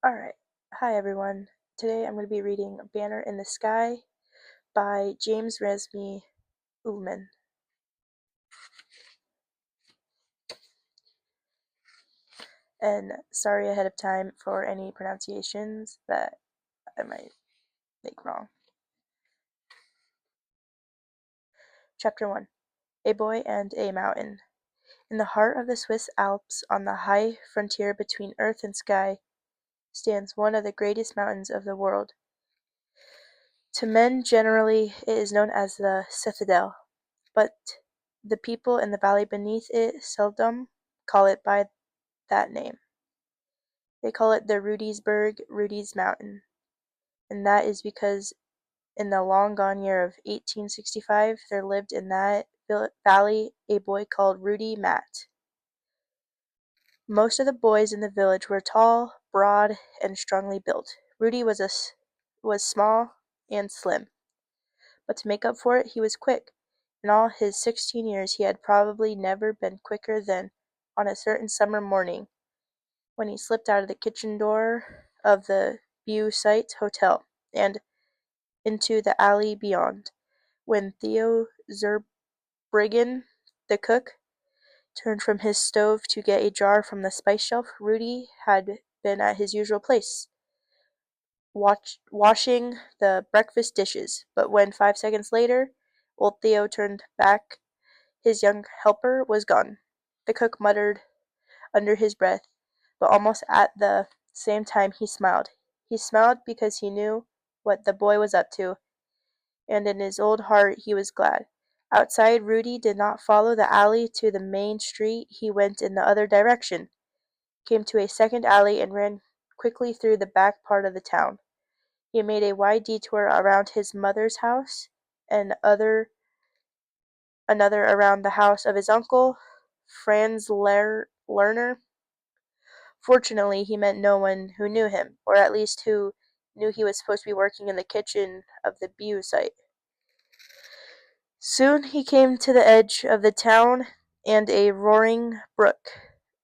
Alright, hi everyone. Today I'm going to be reading Banner in the Sky by James Resmy Ullman. And sorry ahead of time for any pronunciations that I might make wrong. Chapter 1 A Boy and a Mountain. In the heart of the Swiss Alps, on the high frontier between earth and sky, stands one of the greatest mountains of the world. To men generally it is known as the Citadel, but the people in the valley beneath it seldom call it by that name. They call it the Rudi's Mountain, and that is because in the long-gone year of 1865 there lived in that valley a boy called Rudy Matt. Most of the boys in the village were tall, broad, and strongly built. Rudy was small and slim, but to make up for it he was quick. In all his 16 years he had probably never been quicker than on a certain summer morning when he slipped out of the kitchen door of the Beausite Hotel and into the alley beyond. When Theo Zurbriggen, the cook, turned from his stove to get a jar from the spice shelf, Rudy had been at his usual place, washing the breakfast dishes. But when 5 seconds later old Theo turned back, his young helper was gone. The cook muttered under his breath, but almost at the same time he smiled. He smiled because he knew what the boy was up to, and in his old heart he was glad. Outside, Rudy did not follow the alley to the main street. He went in the other direction, came to a second alley, and ran quickly through the back part of the town. He made a wide detour around his mother's house, and another around the house of his uncle, Franz Lerner. Fortunately, he met no one who knew him, or at least who knew he was supposed to be working in the kitchen of the Beausite. Soon he came to the edge of the town and a roaring brook.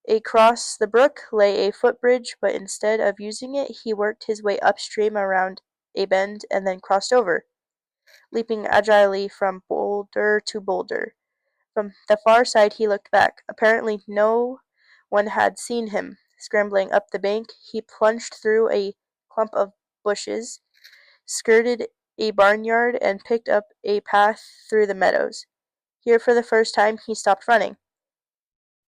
Across the brook lay a footbridge, but instead of using it, he worked his way upstream around a bend and then crossed over, leaping agilely from boulder to boulder. From the far side he looked back. Apparently no one had seen him. Scrambling up the bank, he plunged through a clump of bushes, skirted a barnyard, and picked up a path through the meadows. Here for the first time he stopped running.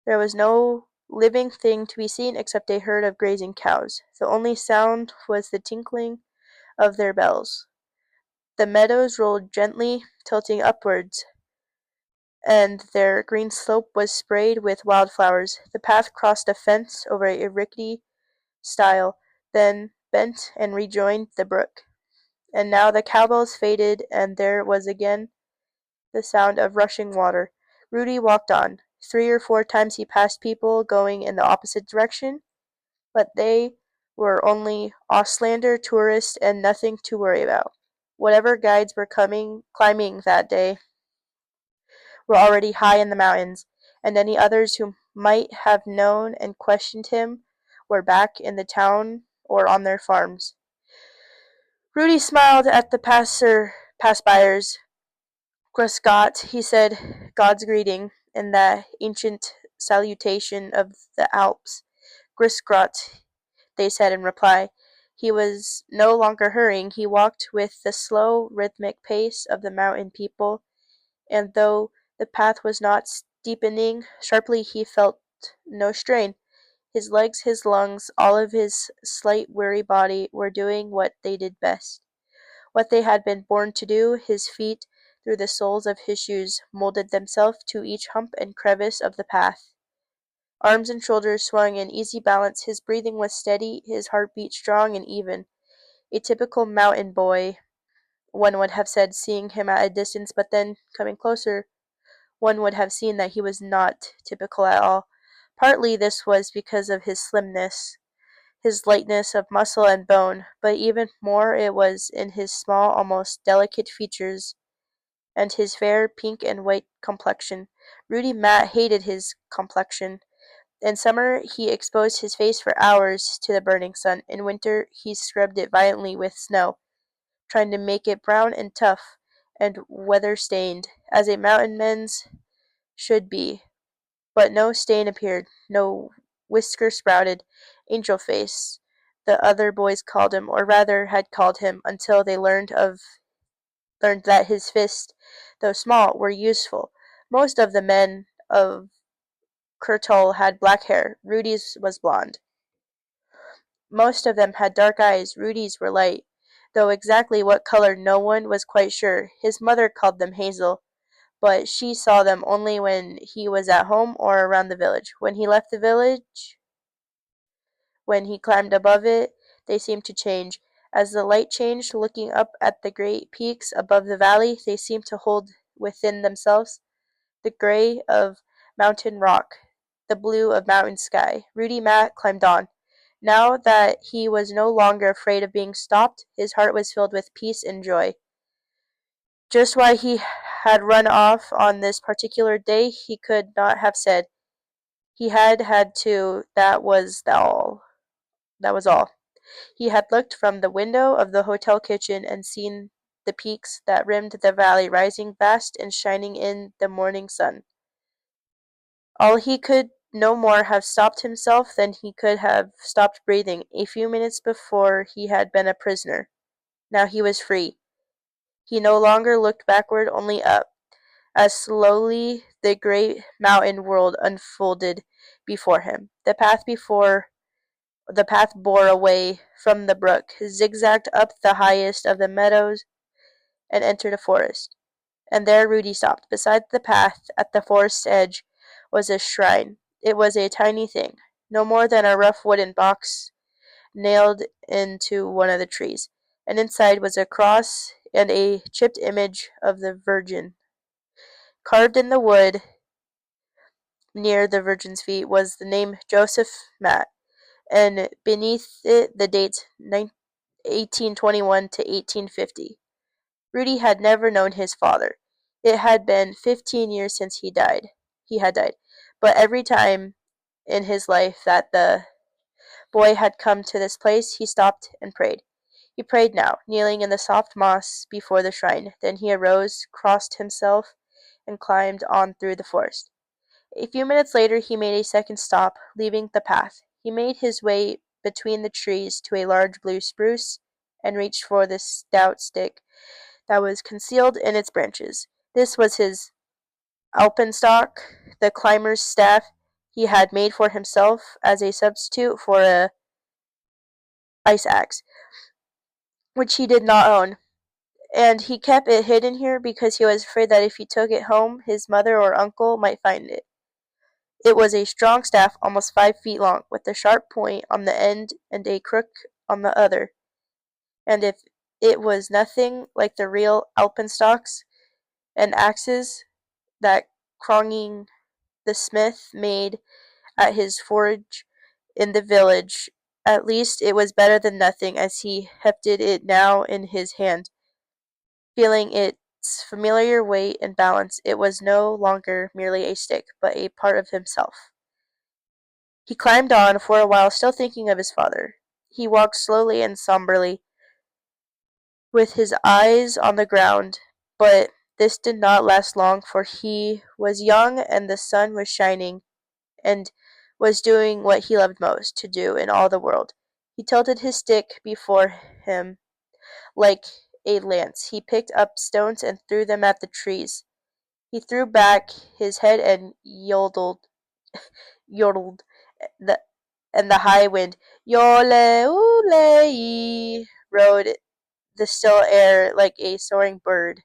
There was no living thing to be seen except a herd of grazing cows. The only sound was the tinkling of their bells. The meadows rolled gently, tilting upwards, and their green slope was sprayed with wildflowers. The path crossed a fence over a rickety stile, then bent and rejoined the brook. And now the cowbells faded, and there was again the sound of rushing water. Rudy walked on. 3 or 4 times he passed people going in the opposite direction, but they were only Auslander tourists and nothing to worry about. Whatever guides were climbing that day were already high in the mountains, and any others who might have known and questioned him were back in the town or on their farms. Rudy smiled at the pass-byers. "Grüß he said, God's greeting, in that ancient salutation of the Alps. "Grüß they said in reply. He was no longer hurrying. He walked with the slow, rhythmic pace of the mountain people, and though the path was not steepening sharply, he felt no strain. His legs, his lungs, all of his slight, weary body were doing what they did best. What they had been born to do. His feet, through the soles of his shoes, molded themselves to each hump and crevice of the path. Arms and shoulders swung in easy balance, his breathing was steady, his heart beat strong and even. A typical mountain boy, one would have said, seeing him at a distance, but then, coming closer, one would have seen that he was not typical at all. Partly this was because of his slimness, his lightness of muscle and bone, but even more it was in his small, almost delicate features, and his fair pink and white complexion. Rudy Matt hated his complexion, In summer, he exposed his face for hours to the burning sun. In winter, he scrubbed it violently with snow, trying to make it brown and tough and weather-stained, as a mountain man's should be. But no stain appeared, no whisker sprouted. Angel Face, the other boys called him, or rather had called him, until they learned that his fists, though small, were useful. Most of the men of Kurtol had black hair. Rudy's was blond. Most of them had dark eyes. Rudy's were light, though exactly what color no one was quite sure. His mother called them hazel, but she saw them only when he was at home or around the village. When he left the village, when he climbed above it, they seemed to change. As the light changed, looking up at the great peaks above the valley, they seemed to hold within themselves the gray of mountain rock, the blue of mountain sky. Rudy Matt climbed on. Now that he was no longer afraid of being stopped, his heart was filled with peace and joy. Just why he had run off on this particular day he could not have said. He had to, that was all. That was all. He had looked from the window of the hotel kitchen and seen the peaks that rimmed the valley rising vast and shining in the morning sun. All he could no more have stopped himself than he could have stopped breathing. A few minutes before he had been a prisoner. Now he was free. He no longer looked backward, only up. As slowly the great mountain world unfolded before him. The path bore away from the brook, zigzagged up the highest of the meadows, and entered a forest. And there Rudy stopped. Beside the path, at the forest's edge, was a shrine. It was a tiny thing, no more than a rough wooden box nailed into one of the trees, and inside was a cross and a chipped image of the Virgin. Carved in the wood near the Virgin's feet was the name Joseph Matt, and beneath it the dates 1821 to 1850. Rudy had never known his father. It had been 15 years since he had died. But every time in his life that the boy had come to this place, he stopped and prayed. He prayed now, kneeling in the soft moss before the shrine. Then he arose, crossed himself, and climbed on through the forest. A few minutes later he made a second stop, leaving the path. He made his way between the trees to a large blue spruce, and reached for the stout stick that was concealed in its branches. This was his alpenstock, the climber's staff he had made for himself as a substitute for a ice axe, which he did not own. And he kept it hidden here because he was afraid that if he took it home, his mother or uncle might find it. It was a strong staff, almost 5 feet long, with a sharp point on the end and a crook on the other. And if it was nothing like the real alpenstocks and axes that Kronging the smith made at his forge in the village, at least it was better than nothing. As he hefted it now in his hand, feeling its familiar weight and balance, it was no longer merely a stick, but a part of himself. He climbed on for a while, still thinking of his father. He walked slowly and somberly, with his eyes on the ground, but this did not last long, for he was young and the sun was shining, and was doing what he loved most to do in all the world. He tilted his stick before him like a lance. He picked up stones and threw them at the trees. He threw back his head and yodeled, the, and the high wind, yole oole, rode the still air like a soaring bird.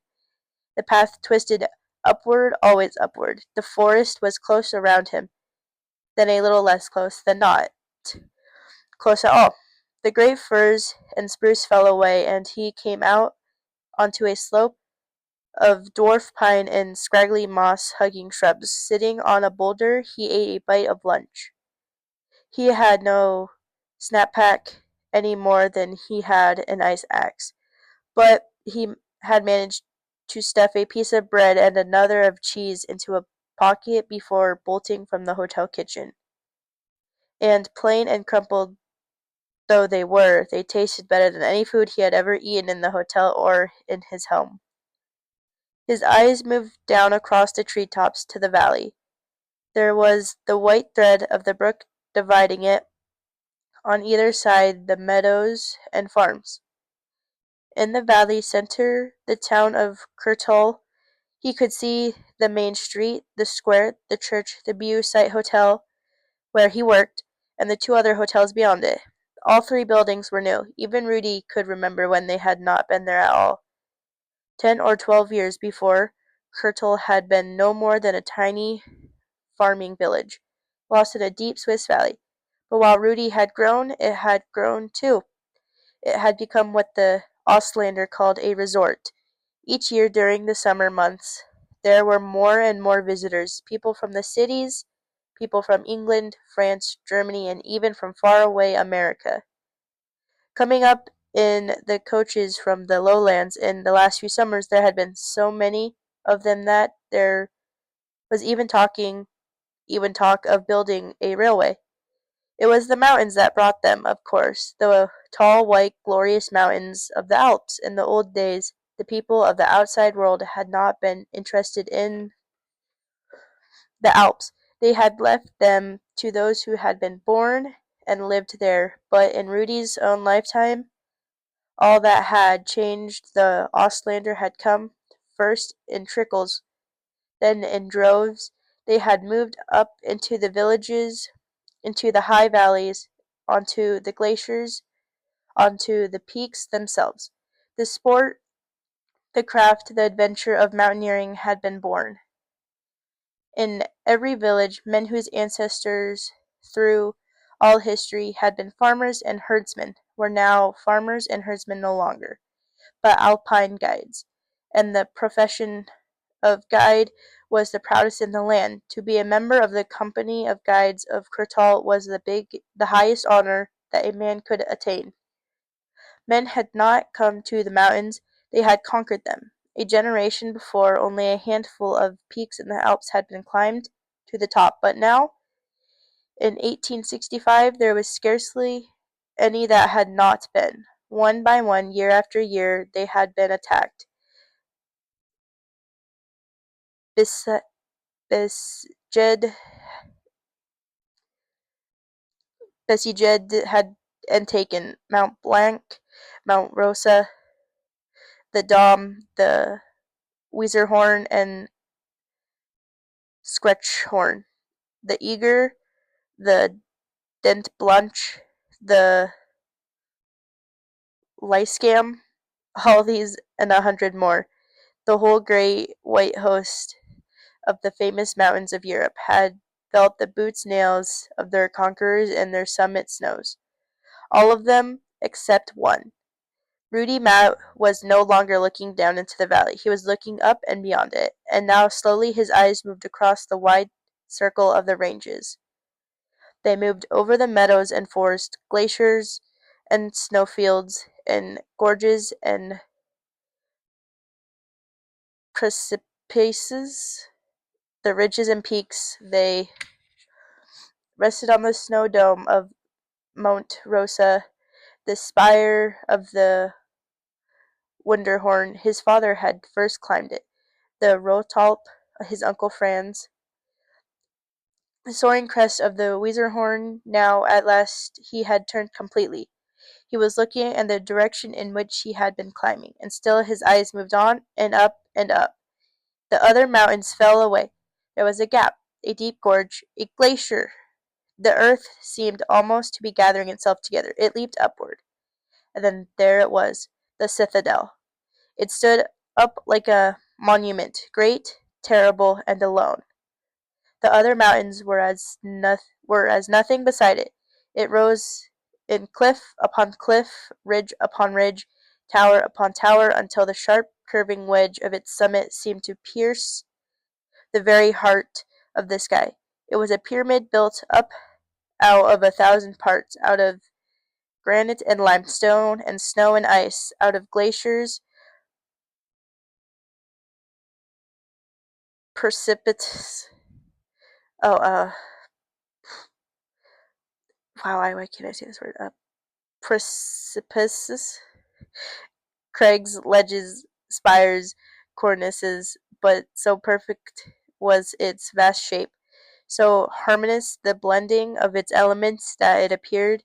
The path twisted upward, always upward. The forest was close around him, then a little less close, then not close at all. The great firs and spruce fell away, and he came out onto a slope of dwarf pine and scraggly moss-hugging shrubs. Sitting on a boulder, he ate a bite of lunch. He had no snap-pack any more than he had an ice axe, but he had managed to stuff a piece of bread and another of cheese into a pocket before bolting from the hotel kitchen. and plain and crumpled though they were, they tasted better than any food he had ever eaten in the hotel or in his home. His eyes moved down across the treetops to the valley. There was the white thread of the brook dividing it, on either side the meadows and farms. In the valley center, the town of Kurtal, he could see the main street, the square, the church, the Beau Site Hotel, where he worked, and the two other hotels beyond it. All three buildings were new. Even Rudy could remember when they had not been there at all. 10 or 12 years before, Kurtal had been no more than a tiny farming village, lost in a deep Swiss valley. But while Rudy had grown, it had grown too. It had become what the Ostlander called a resort. Each year during the summer months, there were more and more visitors, people from the cities, people from England, France, Germany, and even from far away America. Coming up in the coaches from the lowlands in the last few summers, there had been so many of them that there was even talk of building a railway. It was the mountains that brought them, of course, the tall, white, glorious mountains of the Alps. In the old days, the people of the outside world had not been interested in the Alps. They had left them to those who had been born and lived there. But in Rudy's own lifetime, all that had changed. The Ostlander had come, first in trickles, then in droves. They had moved up into the villages, into the high valleys, onto the glaciers, onto the peaks themselves. The sport, the craft, the adventure of mountaineering had been born. In every village, men whose ancestors, through all history, had been farmers and herdsmen, were now farmers and herdsmen no longer, but Alpine guides, and the profession of guide was the proudest in the land. To be a member of the company of guides of Kurtal was the highest honor that a man could attain. Men had not come to the mountains, they had conquered them. A generation before, only a handful of peaks in the Alps had been climbed to the top, but now, in 1865, there was scarcely any that had not been. One by one, year after year, they had been attacked. Bes- Besjed Besijed had and taken Mount Blanc, Mount Rosa, the Dom, the Weizerhorn, and Schreckhorn, the Eger, the Dent Blanche, the Lyscam, all these and 100 more. The whole great white host of the famous mountains of Europe had felt the boots nails of their conquerors in their summit snows. All of them except one. Rudy Matt was no longer looking down into the valley. He was looking up and beyond it, and now slowly his eyes moved across the wide circle of the ranges. They moved over the meadows and forest, glaciers and snowfields, and gorges and precipices, the ridges and peaks. They rested on the snow dome of Mount Rosa, the spire of the Wunderhorn. His father had first climbed it. The Rotalp, his uncle Franz, the soaring crest of the Weizerhorn. Now at last he had turned completely. He was looking in the direction in which he had been climbing, and still his eyes moved on and up and up. The other mountains fell away. There was a gap, a deep gorge, a glacier. The earth seemed almost to be gathering itself together. It leaped upward, and then there it was, the citadel. It stood up like a monument, great, terrible, and alone. The other mountains were as nothing beside it. It rose in cliff upon cliff, ridge upon ridge, tower upon tower, until the sharp curving wedge of its summit seemed to pierce the very heart of the sky. It was a pyramid built up out of 1,000 parts, out of granite and limestone and snow and ice, out of glaciers, precipitous, oh, wow, why can't I say this word? Precipices, crags, ledges, spires, cornices, but so perfect was its vast shape, so harmonious the blending of its elements, that it appeared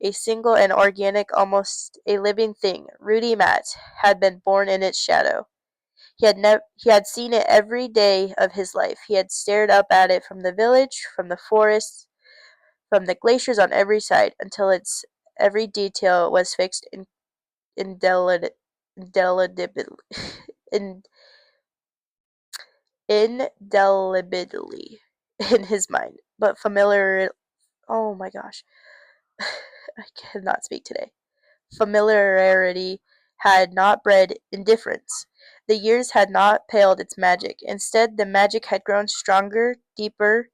a single and organic, almost a living thing. Rudy Matt had been born in its shadow. He had seen it every day of his life. He had stared up at it from the village, from the forests, from the glaciers on every side, until its every detail was fixed indelibly, in, indelibly in his mind. But oh my gosh, I cannot speak today. Familiarity had not bred indifference. The years had not paled its magic. Instead, the magic had grown stronger, deeper,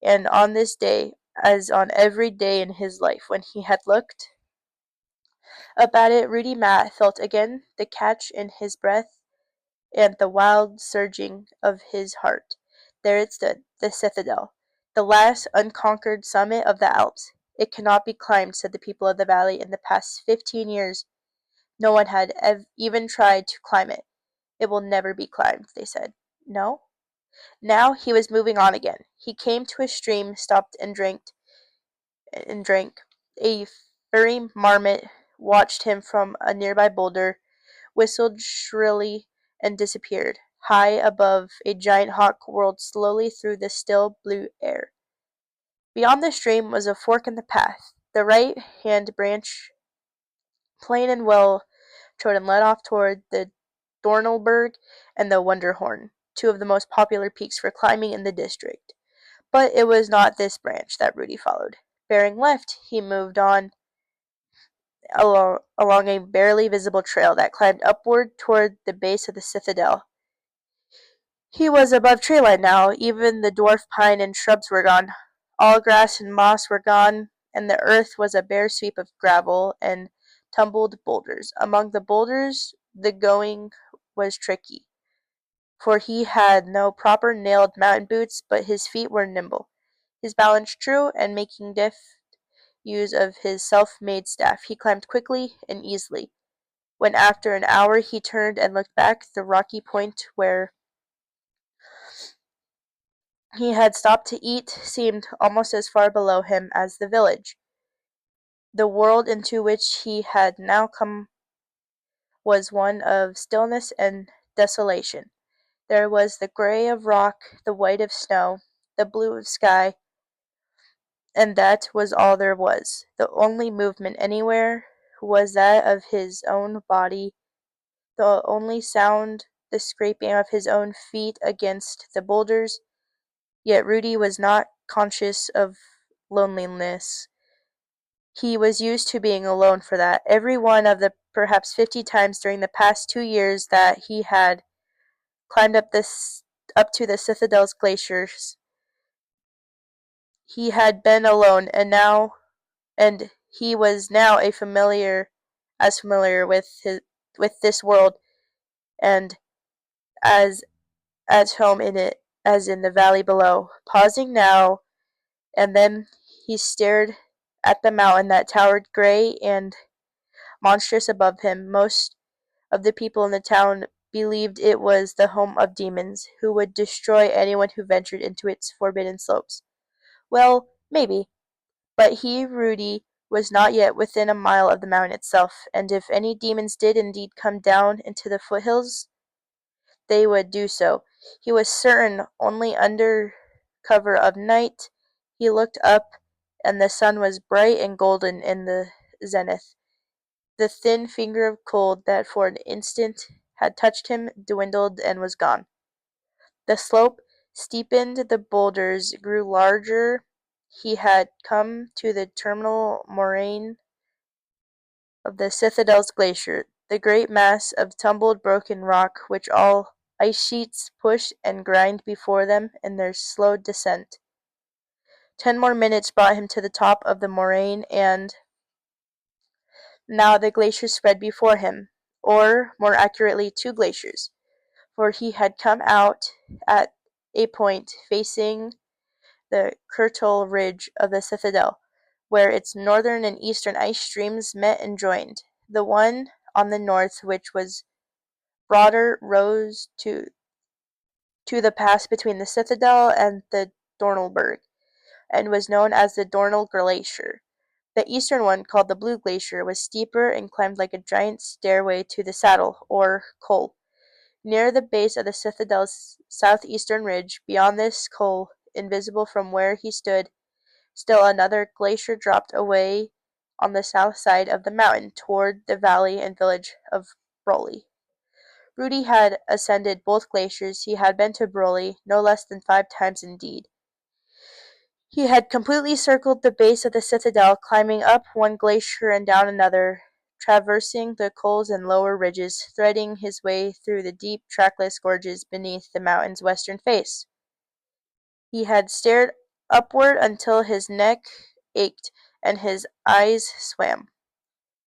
and on this day, as on every day in his life when he had looked up at it, Rudy Matt felt again the catch in his breath and the wild surging of his heart. There it stood, the citadel, the last unconquered summit of the Alps. It cannot be climbed, said the people of the valley. In the past 15 years, no one had even tried to climb it. It will never be climbed, they said. No? Now he was moving on again. He came to a stream, stopped and drank. A furry marmot watched him from a nearby boulder, whistled shrilly, and disappeared. High above, a giant hawk whirled slowly through the still blue air. Beyond the stream was a fork in the path. The right hand branch, plain and well trodden, led off toward the Dornelberg and the Wunderhorn, two of the most popular peaks for climbing in the district. But it was not this branch that Rudy followed. Bearing left, he moved on along a barely visible trail that climbed upward toward the base of the citadel. He was above treeline now. Even the dwarf pine and shrubs were gone. All grass and moss were gone, and the earth was a bare sweep of gravel and tumbled boulders. Among the boulders the going was tricky, for he had no proper nailed mountain boots, but his feet were nimble, his balance true, and making deft use of his self-made staff, he climbed quickly and easily. When after an hour he turned and looked back, the rocky point where he had stopped to eat seemed almost as far below him as the village. The world into which he had now come was one of stillness and desolation. There was the grey of rock, the white of snow, the blue of sky, and that was all there was. The only movement anywhere was that of his own body, the only sound the scraping of his own feet against the boulders. Yet Rudy was not conscious of loneliness. He was used to being alone for that. Every one of the perhaps 50 times during the past 2 years that he had climbed up to the Citadel's glaciers, he had been alone, and he was now as familiar with this world, and as at home in it as in the valley below. Pausing now and then, he stared at the mountain that towered grey and monstrous above him. Most of the people in the town believed it was the home of demons, who would destroy anyone who ventured into its forbidden slopes. Well, maybe, but he, Rudy, was not yet within a mile of the mountain itself, and if any demons did indeed come down into the foothills, they would do so, he was certain, only under cover of night. He looked up, and the sun was bright and golden in the zenith. The thin finger of cold that for an instant had touched him dwindled and was gone. The slope steepened, the boulders grew larger. He had come to the terminal moraine of the Citadel's glacier, the great mass of tumbled broken rock which all ice sheets push and grind before them in their slow descent. 10 more minutes brought him to the top of the moraine, and now the glacier spread before him, or, more accurately, two glaciers, for he had come out at a point facing the Kurtal ridge of the citadel. where its northern and eastern ice streams met and joined. The one on the north, which was broader, rose to the pass between the Citadel and the Dornelberg, and was known as the Dornel Glacier. The eastern one, called the Blue Glacier, was steeper and climbed like a giant stairway to the saddle, or col. Near the base of the Citadel's southeastern ridge, beyond this col, invisible from where he stood, still another glacier dropped away on the south side of the mountain toward the valley and village of Broly. Rudy had ascended both glaciers. He had been to Broly no less than 5 times indeed. He had completely circled the base of the citadel, climbing up one glacier and down another, traversing the cols and lower ridges, threading his way through the deep, trackless gorges beneath the mountain's western face. He had stared upward until his neck ached and his eyes swam,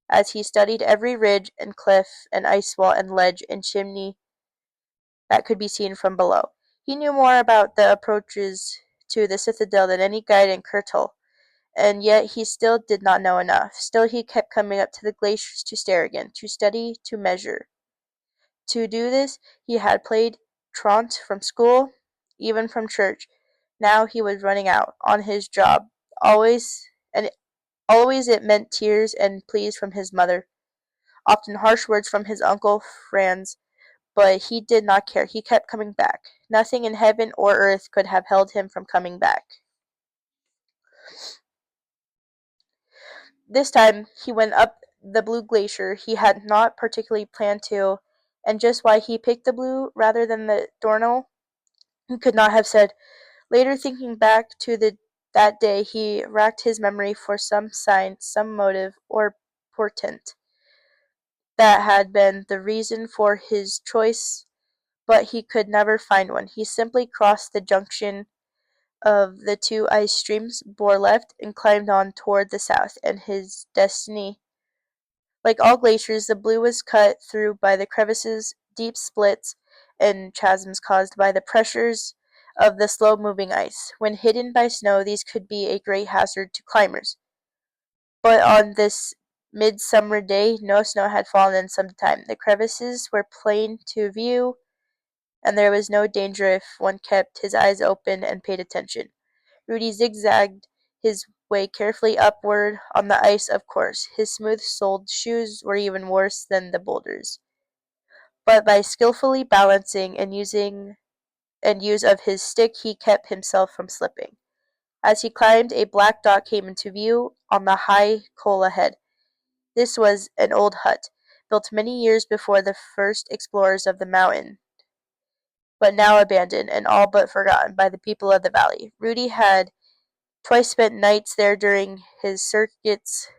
as he studied every ridge and cliff and ice wall and ledge and chimney that could be seen from below. He knew more about the approaches to the citadel than any guide in Kurtul, and yet he still did not know enough. Still he kept coming up to the glaciers to stare again, to study, to measure. To do this he had played truant from school, even from church. Now he was running out, on his job, always, and always it meant tears and pleas from his mother, often harsh words from his uncle Franz, but he did not care. He kept coming back. Nothing in heaven or earth could have held him from coming back. This time he went up the Blue Glacier. He had not particularly planned to, and just why he picked the Blue rather than the Dornel he could not have said. Later, thinking back to that day, he racked his memory for some sign, some motive, or portent that had been the reason for his choice, but he could never find one. He simply crossed the junction of the two ice streams, bore left, and climbed on toward the south, and his destiny. Like all glaciers, the Blue was cut through by the crevices, deep splits, and chasms caused by the pressures of the slow-moving ice. When hidden by snow, these could be a great hazard to climbers. But on this midsummer day, no snow had fallen in some time. The crevices were plain to view, and there was no danger if one kept his eyes open and paid attention. Rudy zigzagged his way carefully upward on the ice, of course. His smooth-soled shoes were even worse than the boulders. But by skillfully balancing and use of his stick he kept himself from slipping. As he climbed, a black dot came into view on the high col ahead. This was an old hut, built many years before the first explorers of the mountain, but now abandoned and all but forgotten by the people of the valley. Rudy had twice spent nights there during his circuits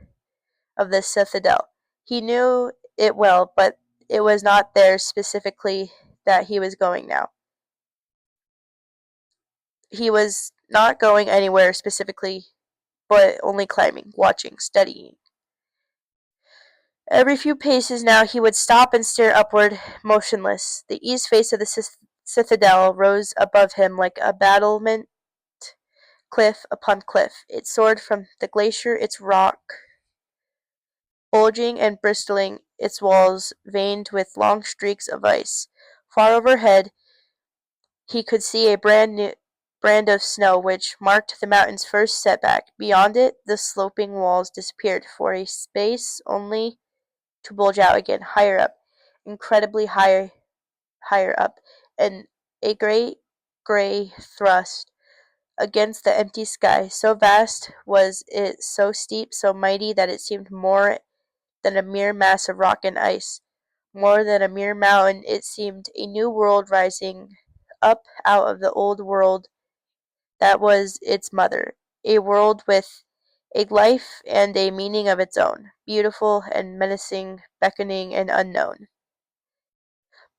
of the citadel. He knew it well, but it was not there specifically that he was going now. He was not going anywhere specifically, but only climbing, watching, studying. Every few paces now he would stop and stare upward, motionless. The east face of the citadel rose above him like a battlement, cliff upon cliff. It soared from the glacier, its rock bulging and bristling, its walls veined with long streaks of ice. Far overhead he could see a brand of snow which marked the mountain's first setback. Beyond it the sloping walls disappeared for a space only to bulge out again, higher up, incredibly higher up, and a great gray thrust against the empty sky. So vast was it, so steep, so mighty, that it seemed more than a mere mass of rock and ice. More than a mere mountain, it seemed a new world rising up out of the old world that was its mother, a world with a life and a meaning of its own, beautiful and menacing, beckoning and unknown.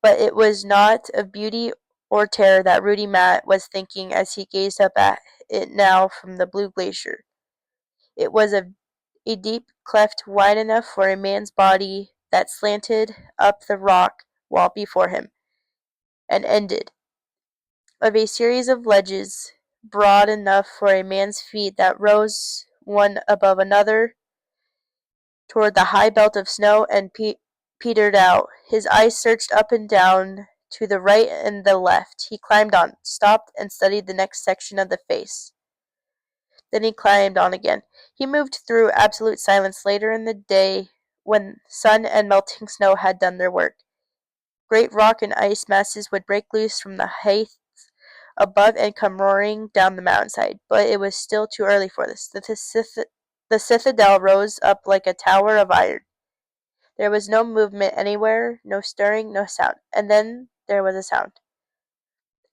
But it was not of beauty or terror that Rudy Matt was thinking as he gazed up at it now from the Blue Glacier. It was of a deep cleft wide enough for a man's body that slanted up the rock wall before him, and ended; of a series of ledges broad enough for a man's feet that rose one above another, toward the high belt of snow, and petered out. His eyes searched up and down, to the right and the left. He climbed on, stopped, and studied the next section of the face. Then he climbed on again. He moved through absolute silence later in the day, when sun and melting snow had done their work. Great rock and ice masses would break loose from the heights above and come roaring down the mountainside, but it was still too early for this. The citadel rose up like a tower of iron. There was no movement anywhere, no stirring, no sound. And then there was a sound.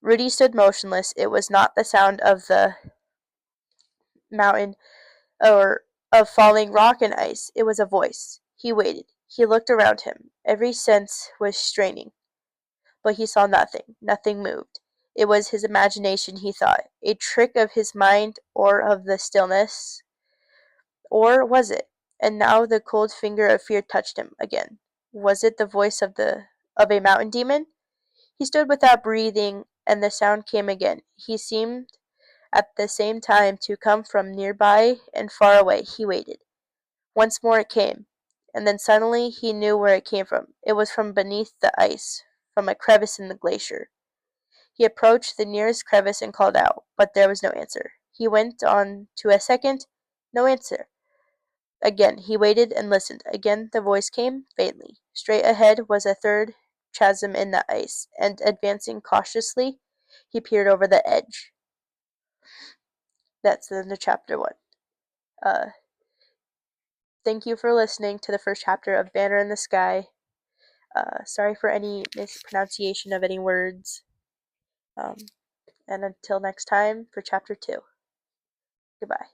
Rudy stood motionless. It was not the sound of the mountain or of falling rock and ice. It was a voice. He waited. He looked around him. Every sense was straining. But he saw nothing. Nothing moved. It was his imagination, he thought. A trick of his mind or of the stillness. Or was it? And now the cold finger of fear touched him again. Was it the voice of a mountain demon? He stood without breathing, and the sound came again. He seemed at the same time to come from near by and far away. He waited. Once more it came, and then suddenly he knew where it came from. It was from beneath the ice, from a crevice in the glacier. He approached the nearest crevice and called out, but there was no answer. He went on to a second. No answer. Again he waited and listened. Again the voice came, faintly. Straight ahead was a third chasm in the ice, and advancing cautiously, he peered over the edge. That's the end of chapter 1. Uh, Thank you for listening to the first chapter of Banner in the Sky. Sorry for any mispronunciation of any words. And until next time for chapter 2. Goodbye.